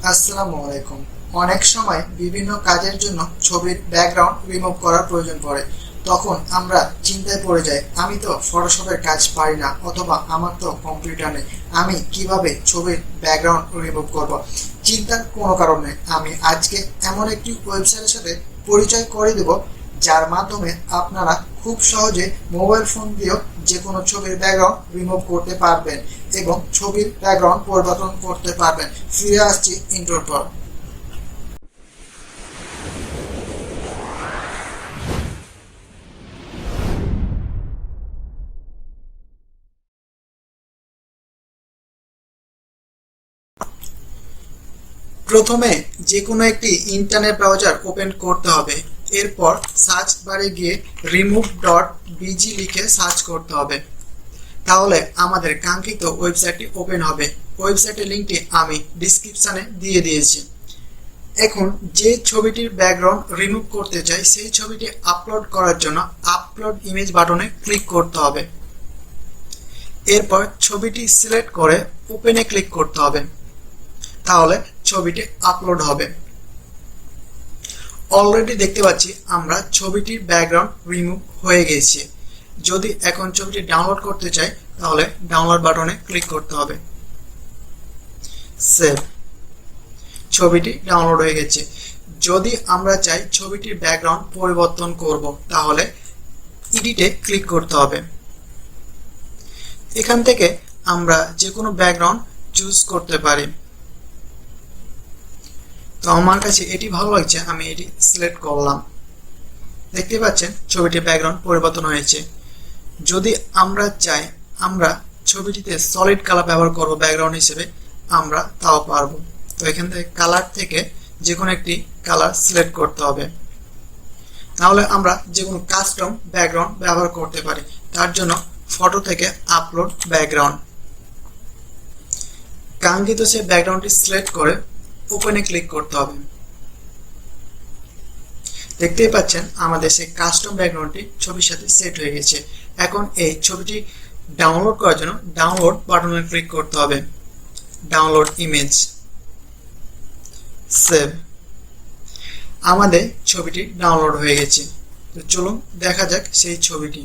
আসসালামু আলাইকুম। অনেক সময় বিভিন্ন কাজের জন্য ছবির ব্যাকগ্রাউন্ড রিমুভ করার প্রয়োজন পড়ে। তখন আমরা চিন্তায় পড়ে যাই, আমি তো ফটোশপের কাজ পারি না, অথবা আমার তো কম্পিউটার নেই, আমি কিভাবে ছবির ব্যাকগ্রাউন্ড রিমুভ করব। চিন্তার কোনো কারণ নেই। আমি আজকে এমন একটি ওয়েবসাইটের সাথে পরিচয় করে দেব, যার মাধ্যমে আপনারা খুব সহজে মোবাইল ফোন দিয়েও যে কোনো ছবির ব্যাকগ্রাউন্ড রিমুভ করতে পারবেন এবং ছবির ব্যাকগ্রাউন্ড পরিবর্তন করতে পারবেন। ফিরে আসছি ইন্ট্রোর পর। প্রথমে যে কোনো একটি ইন্টারনেট ব্রাউজার ওপেন করতে হবে। এরপর সার্চ বারে গিয়ে remove.bg লিখে সার্চ করতে হবে। তাহলে আমাদের কাঙ্ক্ষিত ওয়েবসাইটটি ওপেন হবে। ওয়েবসাইটের লিঙ্কটি আমি ডিসক্রিপশানে দিয়ে দিয়েছি। এখন যে ছবিটির ব্যাকগ্রাউন্ড রিমুভ করতে চাই, সেই ছবিটি আপলোড করার জন্য আপলোড ইমেজ বাটনে ক্লিক করতে হবে। এরপর ছবিটি সিলেক্ট করে ওপেনে ক্লিক করতে হবে। তাহলে ছবিটি আপলোড হবে। অলরেডি দেখতে পাচ্ছি আমরা ছবিটির ব্যাকগ্রাউন্ড রিমুভ হয়ে গেছে। যদি এখন ছবিটি ডাউনলোড করতে চাই, তাহলে ডাউনলোড বাটনে ক্লিক করতে হবে। সেভ। ছবিটি ডাউনলোড হয়ে গেছে। যদি আমরা চাই ছবিটির ব্যাকগ্রাউন্ড পরিবর্তন করব, তাহলে এডিটে ক্লিক করতে হবে। এখান থেকে আমরা যে কোনো ব্যাকগ্রাউন্ড চুজ করতে পারি। তো আমার কাছে এটি ভালো লাগছে, আমি এটি সিলেক্ট করলাম। দেখতে পাচ্ছেন ছবিটির ব্যাকগ্রাউন্ড পরিবর্তন হয়েছে। যদি আমরা চাই আমরা ছবিটিতে সলিড কালার ব্যবহার করব ব্যাকগ্রাউন্ড হিসেবে, আমরা তাও পারবো। তো এখান থেকে কালার থেকে যে কোনো একটি কালার সিলেক্ট করতে হবে। তাহলে আমরা যে কোনো কাস্টম ব্যাকগ্রাউন্ড ব্যবহার করতে পারি। তার জন্য ফটো থেকে আপলোড ব্যাকগ্রাউন্ড, কাঙ্ক্ষিত সেই ব্যাকগ্রাউন্ডটি সিলেক্ট করে ওপেনে ক্লিক করতে হবে। দেখতেই পাচ্ছেন আমাদের সেই কাস্টম ব্যাকগ্রাউন্ডটি ছবির সাথে সেট হয়ে গেছে। এখন এই ছবিটি ডাউনলোড করার জন্য ডাউনলোড বাটনে ক্লিক করতে হবে। Download image, save. আমাদের ছবিটি ডাউনলোড হয়ে গেছে। তো চলুন দেখা যাক সেই ছবিটি।